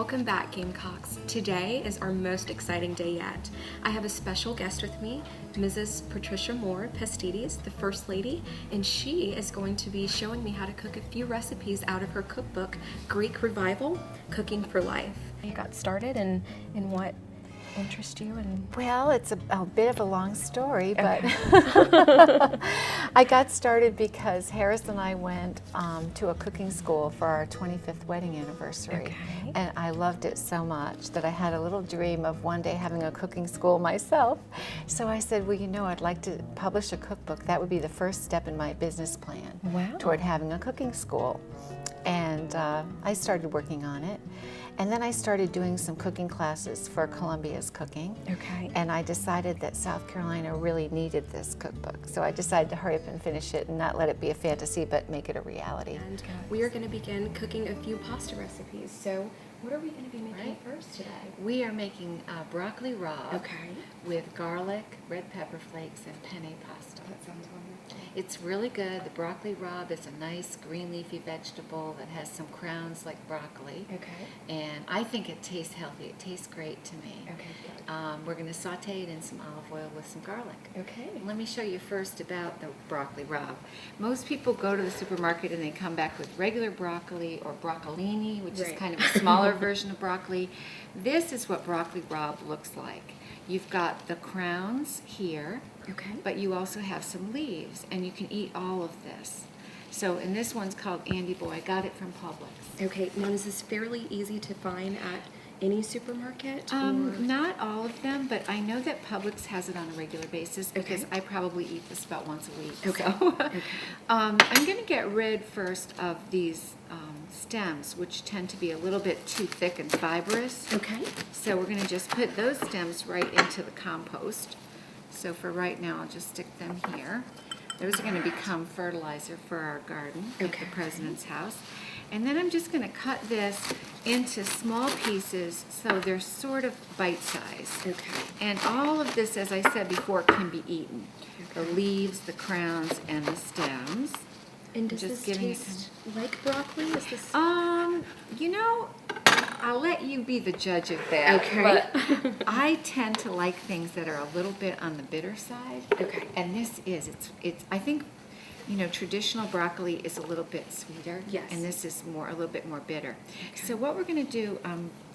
Welcome back, Gamecocks. Today is our most exciting day yet. I have a special guest with me, Mrs. Patricia Moore-Pastides, the First Lady, and she is going to be showing me how to cook a few recipes out of her cookbook, Greek Revival, Cooking for Life. You got started and what interests you? Well, it's a bit of a long story, but Okay. I got started because Harris and I went to a cooking school for our 25th wedding anniversary. Okay. And I loved it so much that I had a little dream of one day having a cooking school myself. So I said, well, you know, I'd like to publish a cookbook. That would be the first step in my business plan toward having a cooking school. And I started working on it. And then I started doing some cooking classes for Columbia's Cooking. Okay. And I decided that South Carolina really needed this cookbook. So I decided to hurry up and finish it and not let it be a fantasy, but make it a reality. And we are going to begin cooking a few pasta recipes. So what are we going to be making first today? We are making broccoli rabe Okay. with garlic, red pepper flakes, and penne pasta. That sounds wonderful. It's really good. The broccoli rabe is a nice green leafy vegetable that has some crowns like broccoli. Okay. And I think it tastes healthy. It tastes great to me. Okay, good. We're going to saute it in some olive oil with some garlic. Okay. Let me show you first about the broccoli rabe. Most people go to the supermarket and they come back with regular broccoli or broccolini, which is kind of a smaller version of broccoli. This is what broccoli rabe looks like. You've got the crowns here, but you also have some leaves, and you can eat all of this. So, and this one's called Andy Boy. I got it from Publix. Okay, now is this fairly easy to find at any supermarket? Not all of them, but I know that Publix has it on a regular basis because I probably eat this about once a week. Okay. So, I'm going to get rid first of these stems, which tend to be a little bit too thick and fibrous. Okay. So we're going to just put those stems right into the compost. So for right now, I'll just stick them here. Those are going to become fertilizer for our garden at the President's house. And then I'm just going to cut this into small pieces so they're sort of bite-sized. Okay. And all of this, as I said before, can be eaten. The leaves, the crowns, and the stems. And does this taste like broccoli? Is this... You know, I'll let you be the judge of that. Okay. But I tend to like things that are a little bit on the bitter side. Okay. And this is, I think, you know, traditional broccoli is a little bit sweeter. Yes. And this is a little bit more bitter. Okay. So what we're going to do,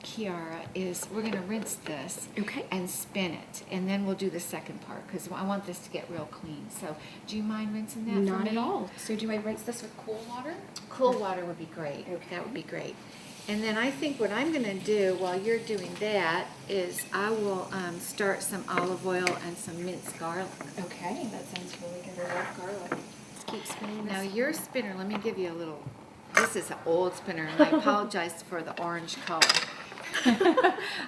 Kyara, is we're going to rinse this and spin it, and then we'll do the second part because I want this to get real clean. So do you mind rinsing that for me? Not at all. So do I rinse this with cool water? Cool water would be great. Okay. That would be great. And then I think what I'm going to do while you're doing that is I will start some olive oil and some minced garlic. Okay, that sounds really good. I love garlic. Let's keep spinning this. Now your spinner, let me give you a little, this is an old spinner, and I apologize for the orange color.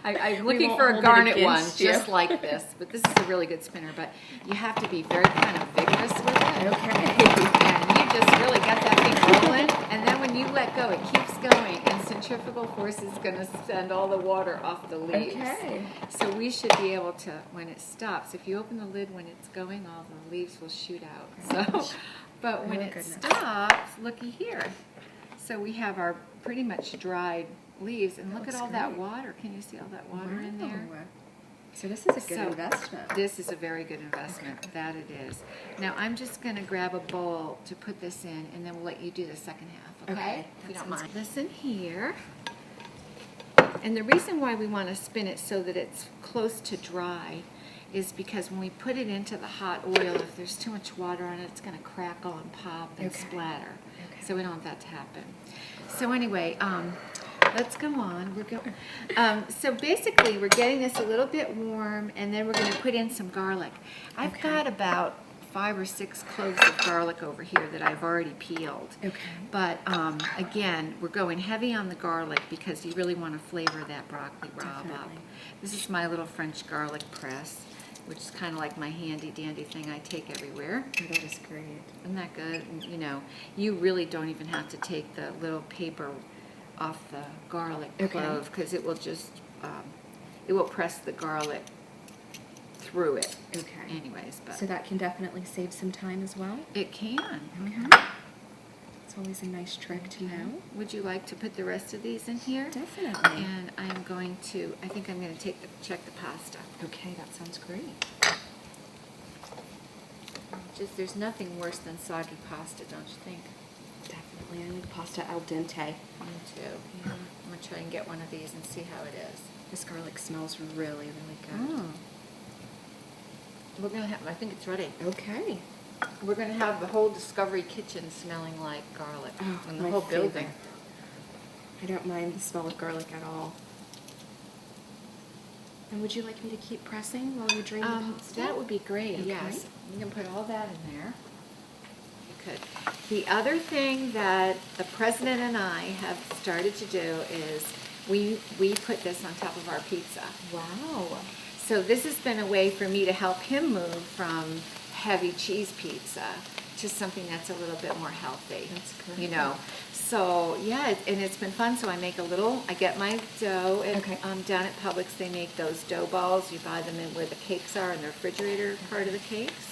I'm looking for a garnet one just like this, but this is a really good spinner, but you have to be very kind of vigorous with it. Okay. And you just really got that thing rolling, and then when you let go, it keeps going, and centrifugal force is going to send all the water off the leaves. Okay. So we should be able to, when it stops, if you open the lid when it's going, all the leaves will shoot out. So, but when it stops, looky here. So we have our pretty much dried leaves, and look at all that water. Can you see all that water in there? So this is a good investment. This is a very good investment. That it is. Now I'm just going to grab a bowl to put this in, and then we'll let you do the second half. Okay? If you don't mind. Listen here. And the reason why we want to spin it so that it's close to dry is because when we put it into the hot oil, if there's too much water on it, it's going to crackle and pop and splatter. So we don't want that to happen. So anyway, let's go on. We're going. So basically, we're getting this a little bit warm, and then we're going to put in some garlic. I've got about 5 or 6 cloves of garlic over here that I've already peeled. Okay. But again, we're going heavy on the garlic because you really want to flavor that broccoli rabe up. This is my little French garlic press, which is kind of like my handy dandy thing I take everywhere. Oh, that is great. Isn't that good? And, you know, you really don't even have to take the little paper off the garlic clove because it will just, it will press the garlic through it. Okay. Anyways, but so that can definitely save some time as well? it can. It's always a nice trick to know. Would you like to put the rest of these in here? Definitely. And I'm going to, I think I'm going to check the pasta. Okay, that sounds great. There's nothing worse than soggy pasta, don't you think? Definitely. I like pasta al dente. Me too. Yeah. I'm going to try and get one of these and see how it is. This garlic smells really, really good. We're going to have, I think it's ready. Okay. We're going to have the whole Discovery Kitchen smelling like garlic. And the whole building. I don't mind the smell of garlic at all. And would you like me to keep pressing while you drain the pasta? That would be great, yes. You can put all that in there. You could. The other thing that the president and I have started to do is we put this on top of our pizza. Wow. So this has been a way for me to help him move from heavy cheese pizza to something that's a little bit more healthy. That's correct. You know. So yeah, and it's been fun. So I get my dough down at Publix. They make those dough balls. You buy them in where the cakes are in the refrigerator part of the cakes.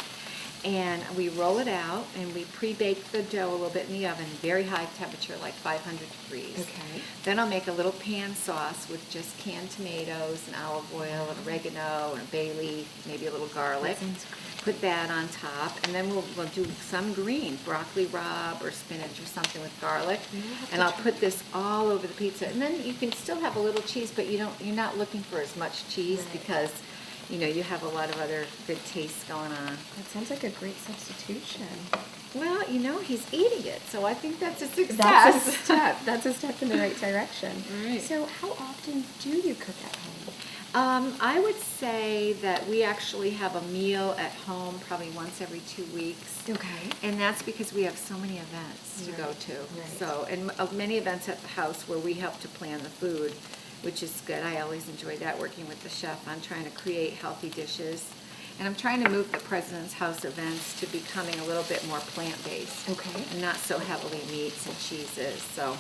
And we roll it out and we pre-bake the dough a little bit in the oven, very high temperature, like 500 degrees. Okay. Then I'll make a little pan sauce with just canned tomatoes and olive oil and oregano and bay leaf, maybe a little garlic. That sounds great. Put that on top, and then we'll do some green, broccoli rabe or spinach or something with garlic. And I'll put this all over the pizza. And then you can still have a little cheese, but you're not looking for as much cheese because you have a lot of other good tastes going on. That sounds like a great substitution. Well, he's eating it, so I think that's a success. That's a step. That's a step in the right direction. Right. So how often do you cook at home? I would say that we actually have a meal at home probably once every 2 weeks. Okay. And that's because we have so many events to go to. Right. So, and many events at the house where we help to plan the food, which is good. I always enjoy that, working with the chef on trying to create healthy dishes. And I'm trying to move the President's House events to becoming a little bit more plant-based. Okay. And not so heavily meats and cheeses. So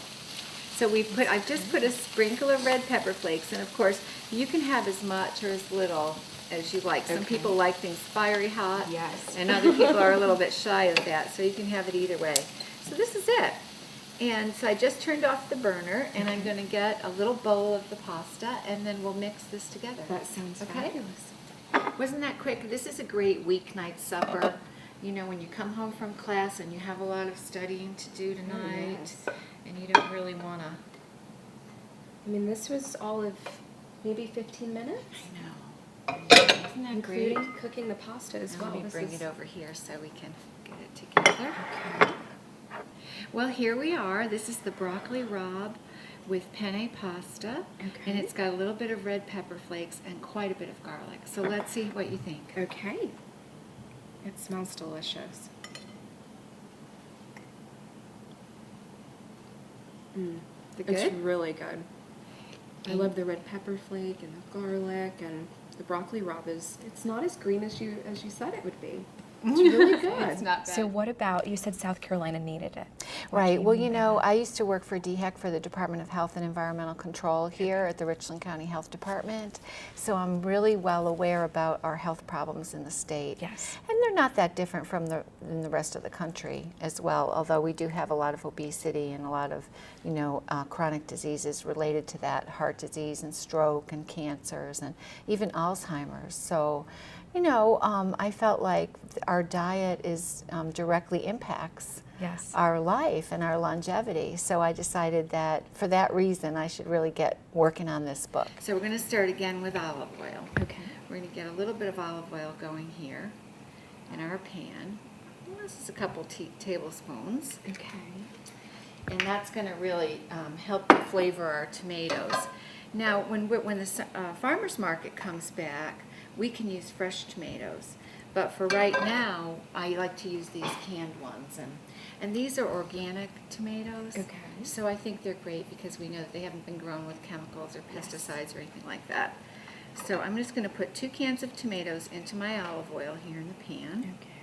I've just put a sprinkle of red pepper flakes, and of course, you can have as much or as little as you like. Some people like things fiery hot. Yes. And other people are a little bit shy of that, so you can have it either way. So this is it. And so I just turned off the burner, and I'm going to get a little bowl of the pasta, and then we'll mix this together. That sounds fabulous. Wasn't that quick? This is a great weeknight supper. When you come home from class and you have a lot of studying to do tonight, and you don't really want to. I mean, this was all of maybe 15 minutes? I know. Isn't that great? Including cooking the pasta as well. Let me This bring is- it over here so we can get it together. Okay. Well, here we are. This is the broccoli rabe with penne pasta. Okay. And it's got a little bit of red pepper flakes and quite a bit of garlic. So let's see what you think. Okay. It smells delicious. Good? It's really good. I love the red pepper flake and the garlic, and the broccoli rabe it's not as green as you said it would be. It's really good. It's not bad. So what about, you said South Carolina needed it. Right. Well, I used to work for DHEC for the Department of Health and Environmental Control here at the Richland County Health Department. So I'm really well aware about our health problems in the state. Yes. And they're not that different from in the rest of the country as well, although we do have a lot of obesity and a lot of, chronic diseases related to that, heart disease and stroke and cancers and even Alzheimer's. So, I felt like our diet directly impacts our life and our longevity. So I decided that for that reason, I should really get working on this book. So we're going to start again with olive oil. Okay. We're going to get a little bit of olive oil going here in our pan. And this is a couple tablespoons. Okay. And that's going to really help to flavor our tomatoes. Now, when the farmer's market comes back, we can use fresh tomatoes. But for right now, I like to use these canned ones. And these are organic tomatoes. Okay. So I think they're great because we know that they haven't been grown with chemicals or pesticides or anything like that. So I'm just going to put 2 cans of tomatoes into my olive oil here in the pan. Okay.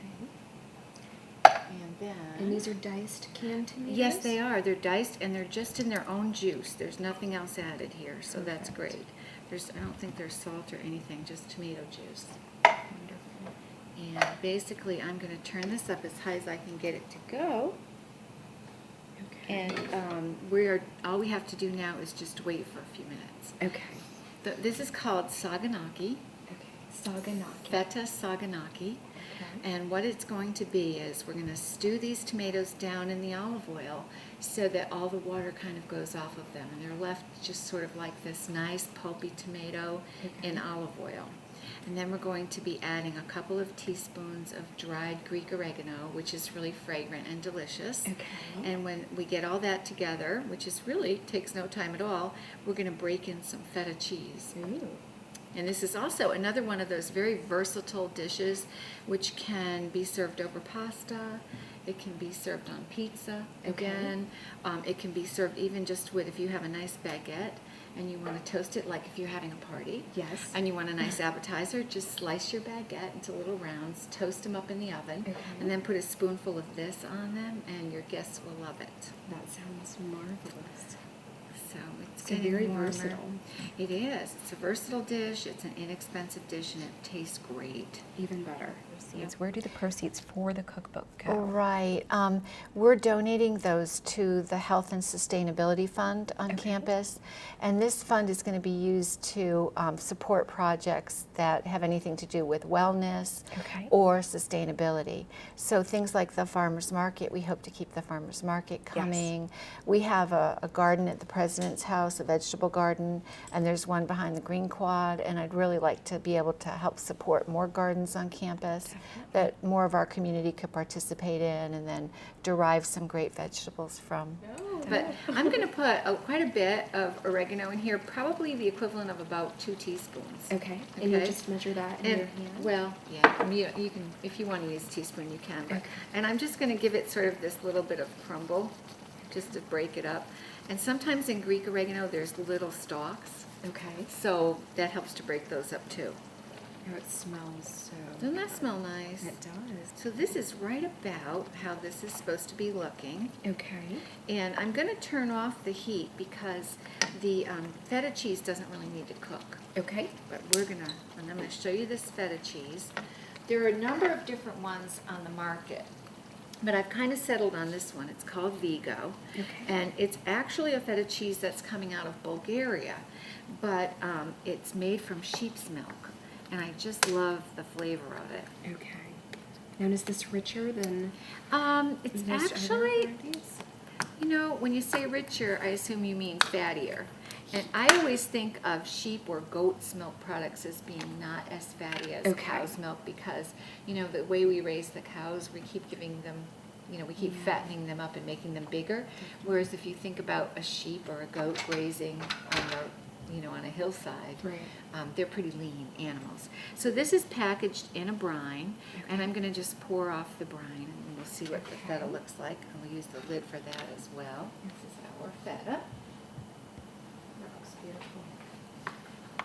And then... And these are diced canned tomatoes? Yes, they are. They're diced and they're just in their own juice. There's nothing else added here, so that's great. I don't think there's salt or anything, just tomato juice. Wonderful. And basically, I'm going to turn this up as high as I can get it to go. And all we have to do now is just wait for a few minutes. Okay. This is called saganaki. Okay. Saganaki. Feta saganaki. Okay. And what it's going to be is we're going to stew these tomatoes down in the olive oil so that all the water kind of goes off of them. And they're left just sort of like this nice pulpy tomato in olive oil. And then we're going to be adding a couple of teaspoons of dried Greek oregano, which is really fragrant and delicious. Okay. And when we get all that together, which is really takes no time at all, we're going to break in some feta cheese. Ooh. And this is also another one of those very versatile dishes which can be served over pasta. It can be served on pizza again. It can be served even just with, if you have a nice baguette and you want to toast it, like if you're having a party. Yes. And you want a nice appetizer, just slice your baguette into little rounds, toast them up in the oven, and then put a spoonful of this on them, and your guests will love it. That sounds marvelous. So it's So very warmer. versatile. It is. It's a versatile dish. It's an inexpensive dish, and it tastes great. Even better. Proceeds. Where do the proceeds for the cookbook go? Right. We're donating those to the Health and Sustainability Fund on campus. And this fund is going to be used to support projects that have anything to do with wellness or sustainability. So things like the farmers market, we hope to keep the farmers market coming. We have a garden at the President's house, a vegetable garden, and there's one behind the Green Quad, and I'd really like to be able to help support more gardens on campus that more of our community could participate in and then derive some great vegetables from. But I'm going to put quite a bit of oregano in here, probably the equivalent of about 2 teaspoons. Okay. And you just measure that in your hand? Well, yeah, you can, if you want to use a teaspoon, you can. But, and I'm just going to give it sort of this little bit of crumble, just to break it up. And sometimes in Greek oregano, there's little stalks. Okay. So that helps to break those up too. Oh, it smells so Doesn't that smell nice? It does. So this is right about how this is supposed to be looking. Okay. And I'm going to turn off the heat because the feta cheese doesn't really need to cook. Okay. But and I'm going to show you this feta cheese. There are a number of different ones on the market, but I've kind of settled on this one. It's called Vigo. Okay. And it's actually a feta cheese that's coming out of Bulgaria, but it's made from sheep's milk. And I just love the flavor of it. Okay. Now, is this richer than It's most other actually, varieties? you know, when you say richer, I assume you mean fattier. And I always think of sheep or goat's milk products as being not as fatty as cow's milk because, you know, the way we raise the cows, we keep giving them, you know, we keep fattening them up and making them bigger. Whereas if you think about a sheep or a goat grazing on the, you know, on a hillside, they're pretty lean animals. So this is packaged in a brine, and I'm going to just pour off the brine, and we'll see what the feta looks like. And we'll use the lid for that as well. This is our feta. That looks beautiful.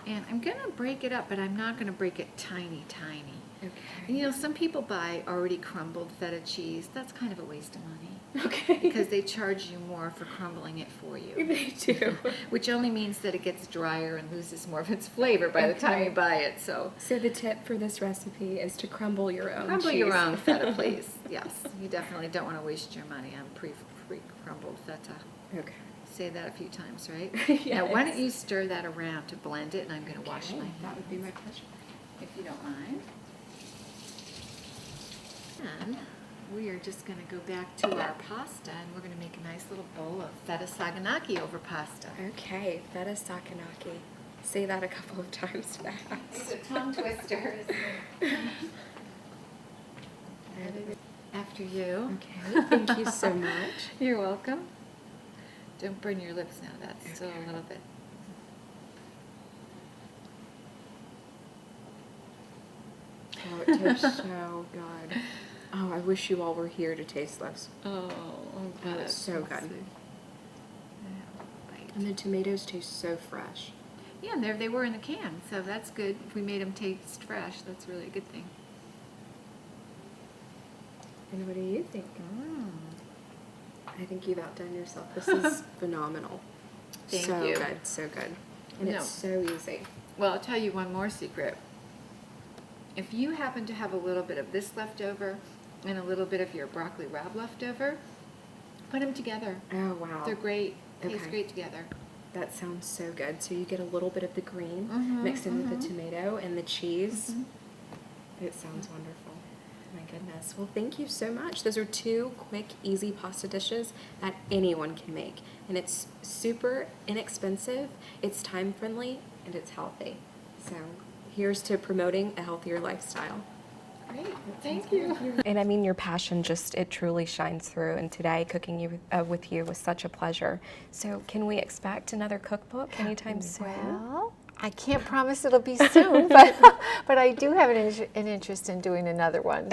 And I'm going to break it up, but I'm not going to break it tiny, tiny. Okay. And you know, some people buy already crumbled feta cheese. That's kind of a waste of money. Okay. Because they charge you more for crumbling it for you. They do. Which only means that it gets drier and loses more of its flavor by the time you buy it. So the tip for this recipe is to crumble your own crumble cheese. your own feta, please. Yes, you definitely don't want to waste your money on pre-crumbled feta. Okay. Say that a few times, right? Yes. Now, why don't you stir that around to blend it, and I'm going to wash my hands. That would be my pleasure. If you don't mind. And we are just going to go back to our pasta, and we're going to make a nice little bowl of feta saganaki over pasta. Okay, feta saganaki. Say that a couple of times fast. It's a tongue twister. After you. Okay, thank you so much. You're welcome. Don't burn your lips now. That's still a little bit. Oh, it tastes so good. Oh, I wish you all were here to taste this. Oh, Oh, it's so good. And the tomatoes taste so fresh. Yeah, and there they were in the can, so that's good. If we made them taste fresh, that's really a good thing. And what do you think? I think you've outdone yourself. This is phenomenal. Thank so you. Good, so good. And it's so easy. Well, I'll tell you one more secret. If you happen to have a little bit of this left over and a little bit of your broccoli rabe left over, Put them together. Oh, wow. They're great. Taste Okay. great together. That sounds so good. So you get a little bit of the green Mhm, mixed in with the mhm. tomato and the cheese. Mhm. It sounds wonderful. My goodness. Well, thank you so much. Those are 2 quick, easy pasta dishes that anyone can make. And it's super inexpensive, it's time friendly, and it's healthy. So here's to promoting a healthier lifestyle. Great. Thank you. And I mean, your passion just, it truly shines through. And today, cooking with you was such a pleasure. So can we expect another cookbook anytime soon? Well, I can't promise it'll be soon, but I do have an interest in doing another one.